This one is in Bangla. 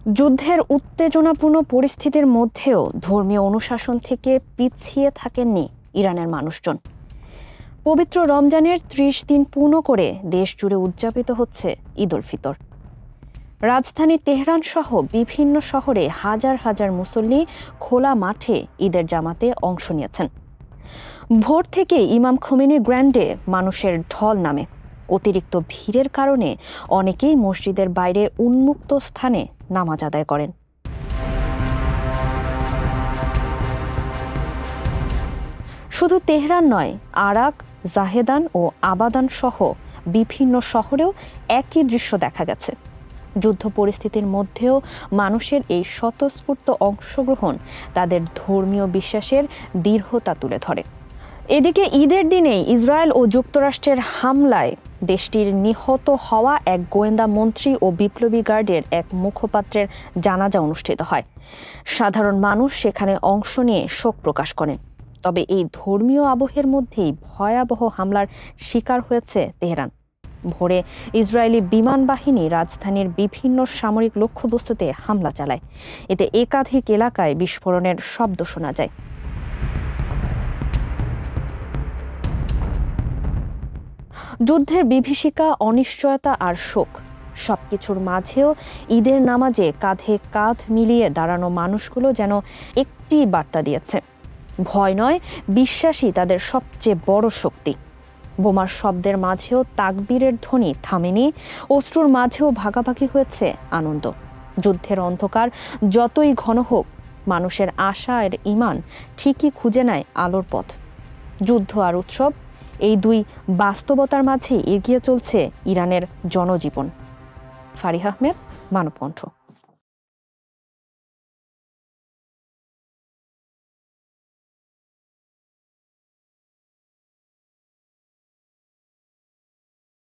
যুদ্ধের উত্তেজনাপূর্ণ পরিস্থিতির মধ্যেও ধর্মীয় অনুশাসন থেকে পিছিয়ে থাকেননি ইরানের মানুষজন। পবিত্র রমজানের ৩০ দিন পূর্ণ করে দেশ জুড়ে উদযাপিত হচ্ছে ঈদ উল ফিতর। রাজধানী তেহরান সহ বিভিন্ন শহরে হাজার হাজার মুসল্লি খোলা মাঠে ঈদের জামাতে অংশ নিয়েছেন। ভোর থেকে ইমাম খোমেনি গ্র্যান্ডে মানুষের ঢল নামে। অতিরিক্ত ভিড়ের কারণে অনেকেই মসজিদের বাইরে উন্মুক্ত স্থানে নামাজ আদায় করেন। শুধু তেহরান নয়, আরাক, জাহেদান ও আবাদান সহ বিভিন্ন শহরেও একই দৃশ্য দেখা গেছে। যুদ্ধ পরিস্থিতির মধ্যেও মানুষের এই স্বতঃস্ফূর্ত অংশগ্রহণ তাদের ধর্মীয় বিশ্বাসের দৃঢ়তা তুলে ধরে। এদিকে ঈদের দিনেই ইসরায়েল ও যুক্তরাষ্ট্রের হামলায় দেশটির নিহত হওয়া এক গোয়েন্দা মন্ত্রী ও বিপ্লবী গার্ডের এক মুখপাত্রের জানাজা অনুষ্ঠিত হয়। সাধারণ মানুষ সেখানে অংশ নিয়ে শোক প্রকাশ করেন। তবে এই ধর্মীয় আবহের মধ্যেই ভয়াবহ হামলার শিকার হয়েছে তেহরান। ভোরে ইসরায়েলি বিমান বাহিনী রাজধানীর বিভিন্ন সামরিক লক্ষ্যবস্তুতে হামলা চালায়। এতে একাধিক এলাকায় বিস্ফোরণের শব্দ শোনা যায়। যুদ্ধের বিভীষিকা, অনিশ্চয়তা আর শোক সবকিছুর মাঝেও ঈদের নামাজে কাঁধে কাঁধ মিলিয়ে দাঁড়ানো মানুষগুলো যেন একটি বার্তা দিয়েছে: ভয় নয়, বিশ্বাসই তাদের সবচেয়ে বড় শক্তি। বোমার শব্দের মাঝেও তাকবীরের ধ্বনি থামেনি, অশ্রুর মাঝেও ভাগাভাগি হয়েছে আনন্দ। যুদ্ধের অন্ধকার যতই ঘন হোক, মানুষের আশা আর ঈমান ঠিকই খুঁজে নেয় আলোর পথ। যুদ্ধ আর উৎসব, এই দুই বাস্তবতার মাঝে এগিয়ে চলছে ইরানের জনজীবন। ফারিহা আহমেদ, মানবকণ্ঠ।